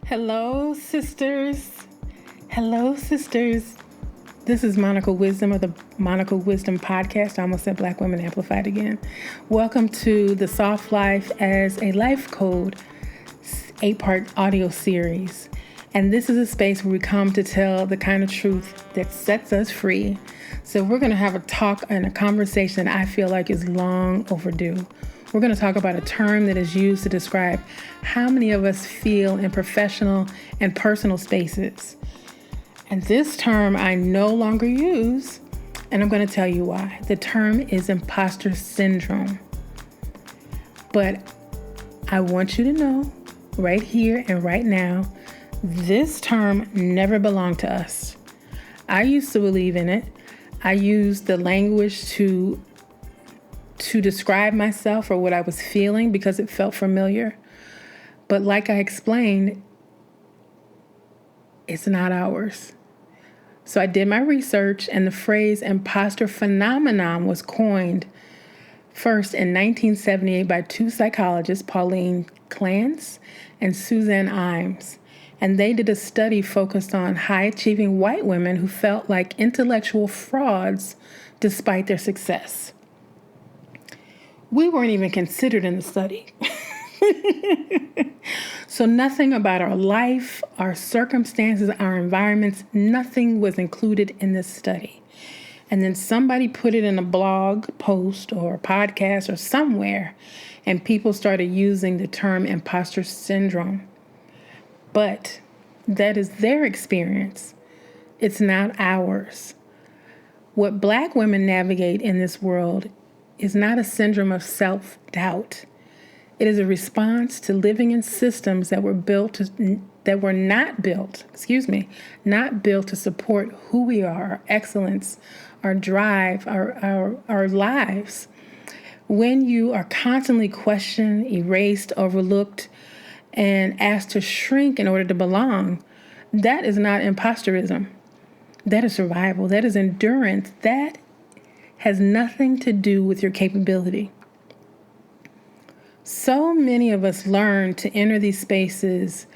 Hello, sisters. Hello, sisters. This is Monica Wisdom of the Monica Wisdom Podcast. I almost said Black Women Amplified again. Welcome to the Soft Life as a LifeCode 8-part audio series. And this is a space where we come to tell the kind of truth that sets us free. So we're going to have a talk and a conversation that I feel like is long overdue. We're going to talk about a term that is used to describe how many of us feel in professional and personal spaces. And this term I no longer use, and I'm going to tell you why. The term is Imposter Syndrome. But I want you to know right here and right now, this term never belonged to us. I used to believe in it. I used the language to describe myself or what I was feeling because it felt familiar. But like I explained, it's not ours. So I did my research, and the phrase imposter phenomenon was coined first in 1978 by two psychologists, Pauline Clance and Suzanne Imes. And they did a study focused on high-achieving white women who felt like intellectual frauds despite their success. We weren't even considered in the study. So nothing about our life, our circumstances, our environments, nothing was included in this study. And then somebody put it in a blog post or a podcast or somewhere, and people started using the term imposter syndrome. But that is their experience. It's not ours. What Black women navigate in this world is not a syndrome of self-doubt. It is a response to living in systems that were not built to support who we are, our excellence, our drive, our lives. When you are constantly questioned, erased, overlooked, and asked to shrink in order to belong, that is not imposterism. That is survival. That is endurance. That has nothing to do with your capability. So many of us learn to enter these spaces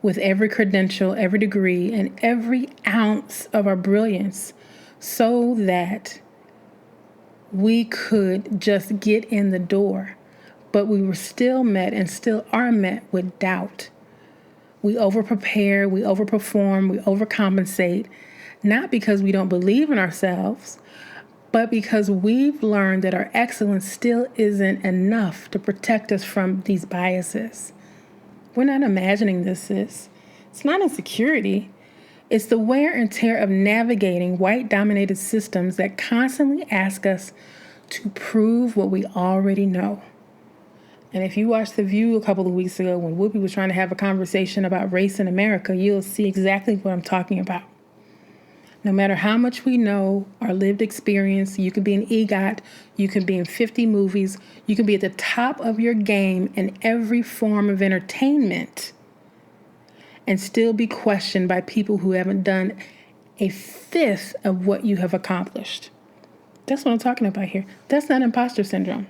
with every credential, every degree, and every ounce of our brilliance so that we could just get in the door. But we were still met and still are met with doubt. We overprepare, we overperform, we overcompensate, not because we don't believe in ourselves, but because we've learned that our excellence still isn't enough to protect us from these biases. We're not imagining this, sis. It's not insecurity. It's the wear and tear of navigating white-dominated systems that constantly ask us to prove what we already know. And if you watched The View a couple of weeks ago when Whoopi was trying to have a conversation about race in America, you'll see exactly what I'm talking about. No matter how much we know, our lived experience, you could be an EGOT, you could be in 50 movies, you can be at the top of your game in every form of entertainment and still be questioned by people who haven't done a fifth of what you have accomplished. That's what I'm talking about here. That's not imposter syndrome.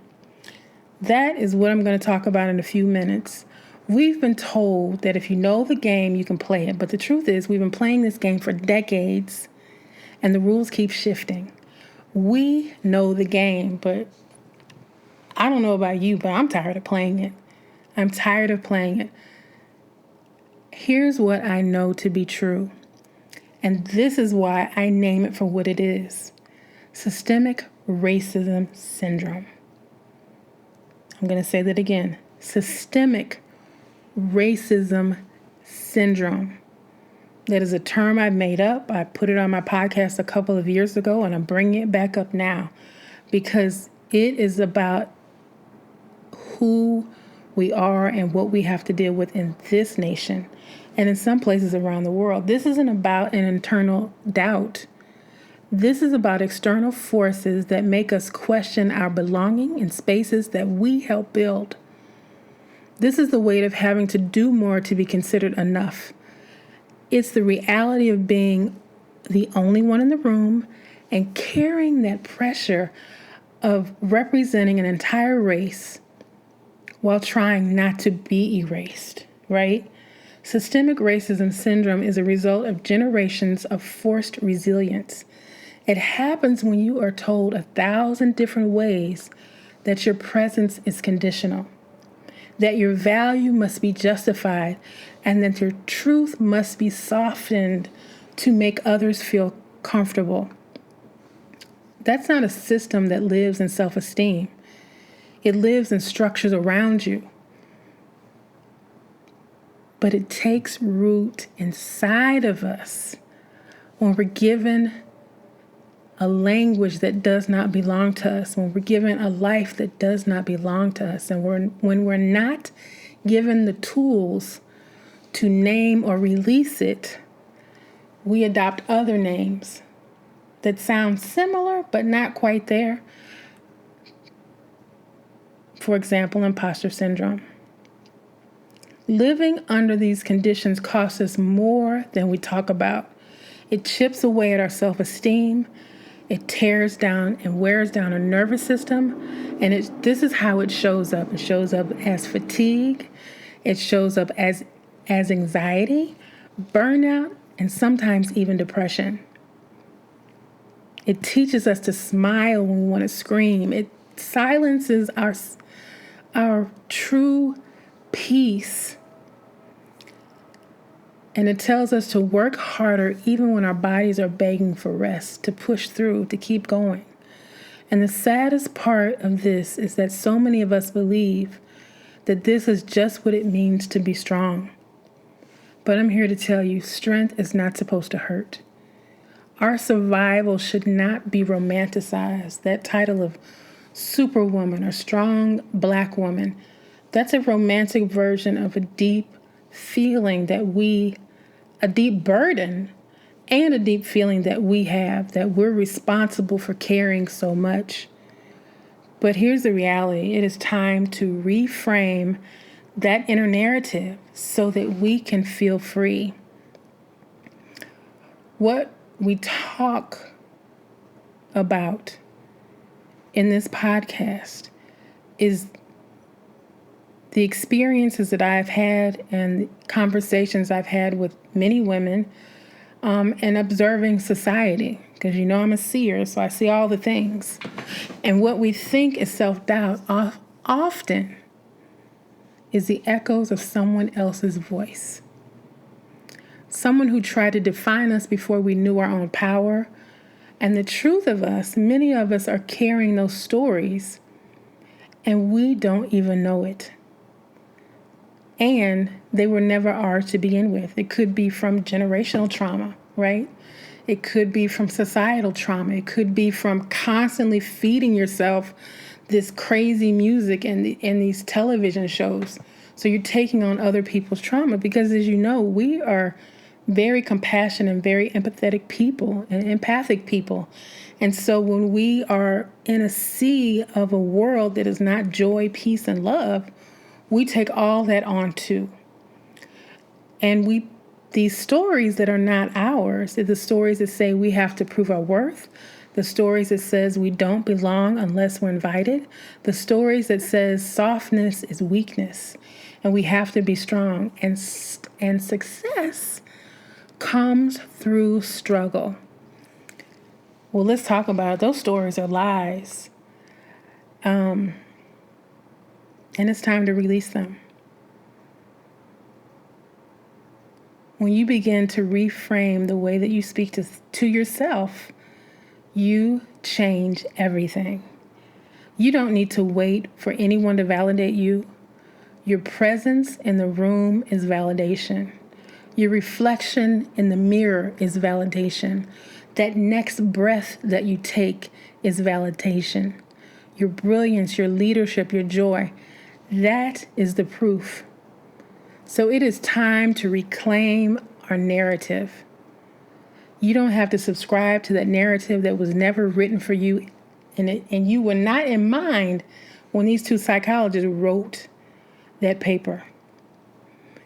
That is what I'm going to talk about in a few minutes. We've been told that if you know the game, you can play it. But the truth is, we've been playing this game for decades, and the rules keep shifting. We know the game, but I don't know about you, but I'm tired of playing it. I'm tired of playing it. Here's what I know to be true, and this is why I name it for what it is: systemic racism syndrome. I'm going to say that again. Systemic racism syndrome. That is a term I made up. I put it on my podcast a couple of years ago, and I'm bringing it back up now because it is about who we are and what we have to deal with in this nation and in some places around the world. This isn't about an internal doubt. This is about external forces that make us question our belonging in spaces that we help build. This is the weight of having to do more to be considered enough. It's the reality of being the only one in the room and carrying that pressure of representing an entire race while trying not to be erased, right? Systemic racism syndrome is a result of generations of forced resilience. It happens when you are told 1,000 different ways that your presence is conditional, that your value must be justified, and that your truth must be softened to make others feel comfortable. That's not a system that lives in self-esteem. It lives in structures around you. But it takes root inside of us when we're given a language that does not belong to us, when we're given a life that does not belong to us, and when we're not given the tools to name or release it, we adopt other names that sound similar but not quite there. For example, imposter syndrome. Living under these conditions costs us more than we talk about. It chips away at our self-esteem. It tears down and wears down our nervous system. And this is how it shows up. It shows up as fatigue. It shows up as anxiety, burnout, and sometimes even depression. It teaches us to smile when we want to scream. It silences our true peace. And it tells us to work harder even when our bodies are begging for rest, to push through, to keep going. And the saddest part of this is that so many of us believe that this is just what it means to be strong. But I'm here to tell you, strength is not supposed to hurt. Our survival should not be romanticized. That title of superwoman or strong black woman, that's a romantic version of a deep feeling a deep burden and a deep feeling that we have, that we're responsible for carrying so much. But here's the reality. It is time to reframe that inner narrative so that we can feel free. What we talk about in this podcast is the experiences that I've had and conversations I've had with many women and observing society. Because I'm a seer, so I see all the things. And what we think is self-doubt often is the echoes of someone else's voice. Someone who tried to define us before we knew our own power. And the truth of us, many of us are carrying those stories and we don't even know it. And they were never ours to begin with. It could be from generational trauma, right? It could be from societal trauma. It could be from constantly feeding yourself this crazy music and these television shows. So you're taking on other people's trauma because, as you know, we are very compassionate and very empathetic people and empathic people. And so when we are in a sea of a world that is not joy, peace, and love, we take all that on too. And these stories that are not ours are the stories that say we have to prove our worth, the stories that says we don't belong unless we're invited, the stories that says softness is weakness and we have to be strong, and success comes through struggle. Well, let's talk about it. Those stories are lies. And it's time to release them. When you begin to reframe the way that you speak to yourself, you change everything. You don't need to wait for anyone to validate you. Your presence in the room is validation. Your reflection in the mirror is validation. That next breath that you take is validation. Your brilliance, your leadership, your joy, that is the proof. So it is time to reclaim our narrative. You don't have to subscribe to that narrative that was never written for you, and you were not in mind when these two psychologists wrote that paper.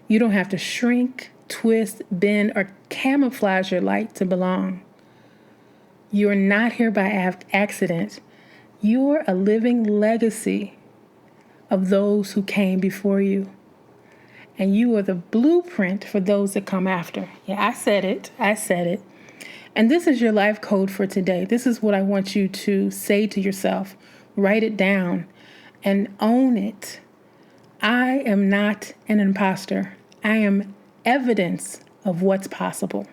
You don't have to shrink, twist, bend, or camouflage your light to belong. You are not here by accident. You're a living legacy of those who came before you. And you are the blueprint for those that come after. Yeah, I said it. And this is your life code for today. This is what I want you to say to yourself. Write it down and own it. I am not an imposter. I am evidence of what's possible.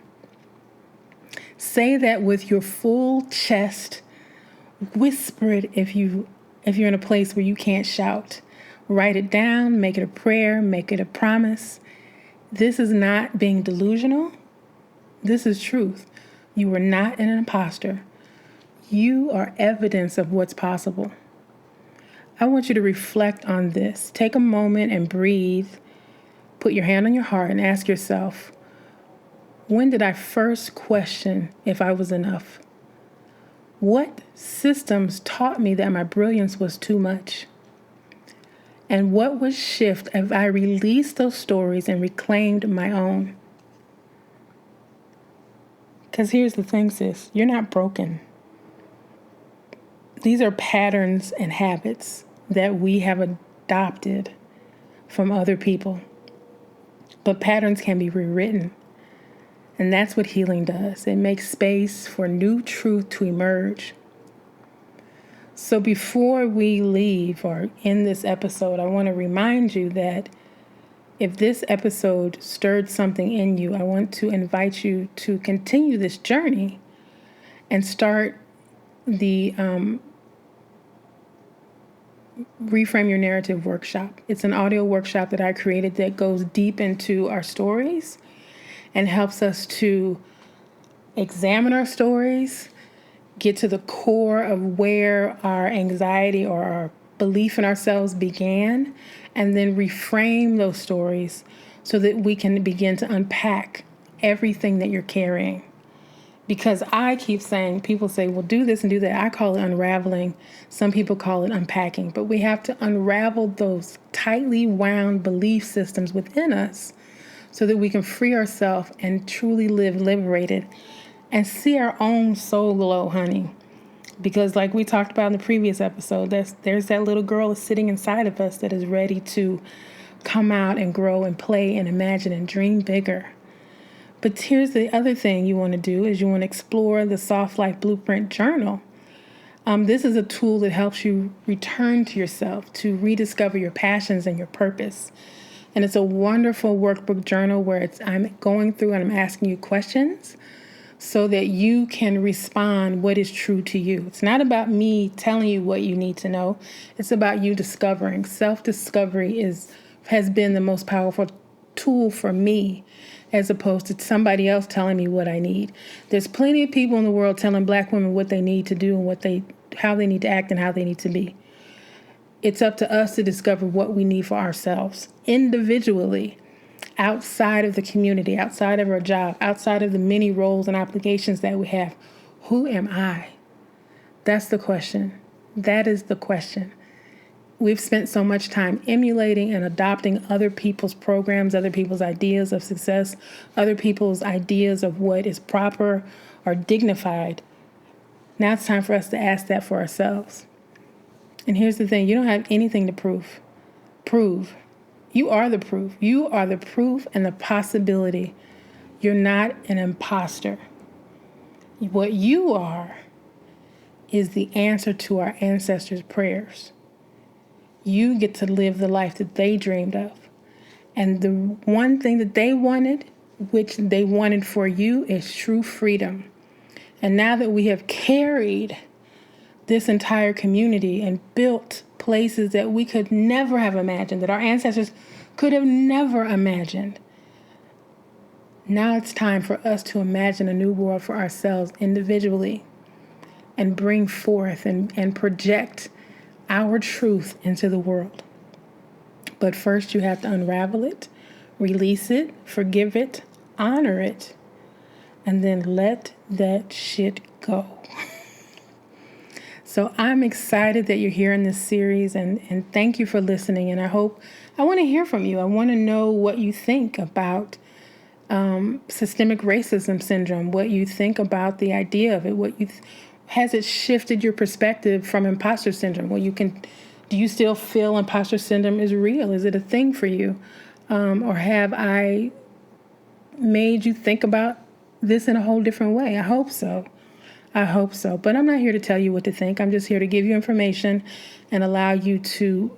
Say that with your full chest. Whisper it if you're in a place where you can't shout. Write it down, make it a prayer, make it a promise. This is not being delusional. This is truth. You are not an imposter. You are evidence of what's possible. I want you to reflect on this. Take a moment and breathe. Put your hand on your heart and ask yourself, when did I first question if I was enough? What systems taught me that my brilliance was too much? And what would shift if I released those stories and reclaimed my own? Because here's the thing, sis, you're not broken. These are patterns and habits that we have adopted from other people. But patterns can be rewritten. And that's what healing does. It makes space for new truth to emerge. So before we leave or end this episode, I want to remind you that if this episode stirred something in you, I want to invite you to continue this journey and start the Reframe Your Narrative workshop. It's an audio workshop that I created that goes deep into our stories and helps us to examine our stories, get to the core of where our anxiety or our belief in ourselves began, and then reframe those stories so that we can begin to unpack everything that you're carrying. Because I keep saying, people say, well, do this and do that. I call it unraveling. Some people call it unpacking. But we have to unravel those tightly wound belief systems within us so that we can free ourselves and truly live liberated and see our own soul glow, honey. Because like we talked about in the previous episode, there's that little girl sitting inside of us that is ready to come out and grow and play and imagine and dream bigger. But here's the other thing you want to do is you want to explore the Soft Life Blueprint Journal. This is a tool that helps you return to yourself, to rediscover your passions and your purpose. And it's a wonderful workbook journal where I'm going through and I'm asking you questions so that you can respond what is true to you. It's not about me telling you what you need to know. It's about you discovering. Self-discovery has been the most powerful tool for me as opposed to somebody else telling me what I need. There's plenty of people in the world telling Black women what they need to do and how they need to act and how they need to be. It's up to us to discover what we need for ourselves individually, outside of the community, outside of our job, outside of the many roles and obligations that we have. Who am I? That's the question. That is the question. We've spent so much time emulating and adopting other people's programs, other people's ideas of success, other people's ideas of what is proper or dignified. Now it's time for us to ask that for ourselves. And here's the thing, you don't have anything to prove. You are the proof. You are the proof and the possibility. You're not an imposter. What you are is the answer to our ancestors' prayers. You get to live the life that they dreamed of. And the one thing that they wanted, which they wanted for you, is true freedom. And now that we have carried this entire community and built places that we could never have imagined, that our ancestors could have never imagined, now it's time for us to imagine a new world for ourselves individually and bring forth and project our truth into the world. But first you have to unravel it, release it, forgive it, honor it, and then let that shit go. So I'm excited that you're here in this series and thank you for listening. And I want to hear from you. I want to know what you think about systemic racism syndrome, what you think about the idea of it, has it shifted your perspective from imposter syndrome? Do you still feel imposter syndrome is real? Is it a thing for you? Or have I made you think about this in a whole different way? I hope so. But I'm not here to tell you what to think. I'm just here to give you information and allow you to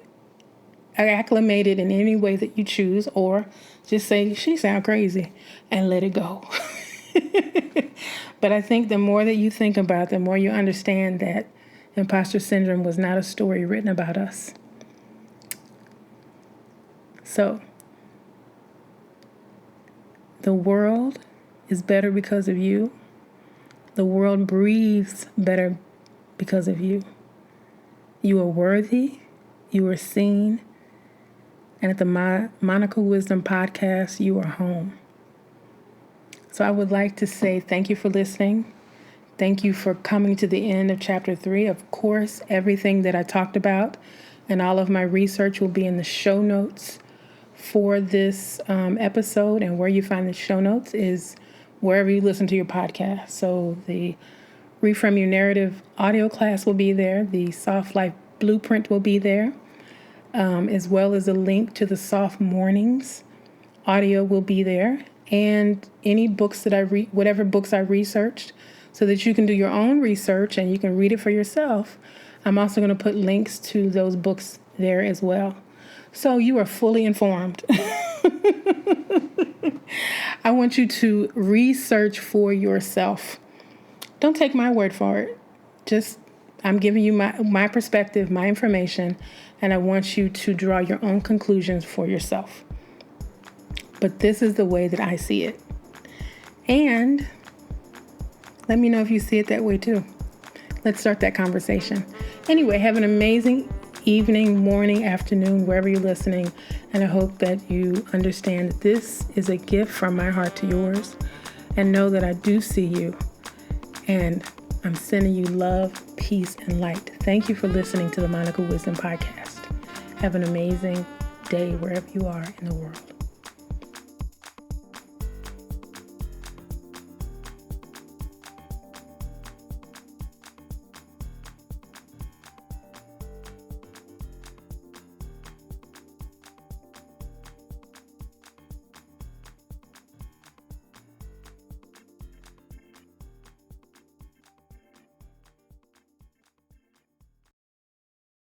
acclimate it in any way that you choose, or just say, she sounds crazy, and let it go. But I think the more that you think about it, the more you understand that imposter syndrome was not a story written about us. So, the world is better because of you. The world breathes better because of you. You are worthy. You are seen. And at the Monica Wisdom Podcast, you are home. So I would like to say thank you for listening. Thank you for coming to the end of Chapter 3. Of course, everything that I talked about and all of my research will be in the show notes for this episode. And where you find the show notes is wherever you listen to your podcast. So the Reframe Your Narrative audio class will be there. The Soft Life Blueprint will be there, as well as a link to the Soft Mornings audio will be there. And any books that I read, whatever books I researched, so that you can do your own research and you can read it for yourself. I'm also going to put links to those books there as well. So you are fully informed. I want you to research for yourself. Don't take my word for it. I'm giving you my perspective, my information, and I want you to draw your own conclusions for yourself. But this is the way that I see it. And let me know if you see it that way too. Let's start that conversation. Anyway, have an amazing evening, morning, afternoon, wherever you're listening. And I hope that you understand that this is a gift from my heart to yours. And know that I do see you. And I'm sending you love, peace, and light. Thank you for listening to the Monica Wisdom Podcast. Have an amazing day wherever you are in the world.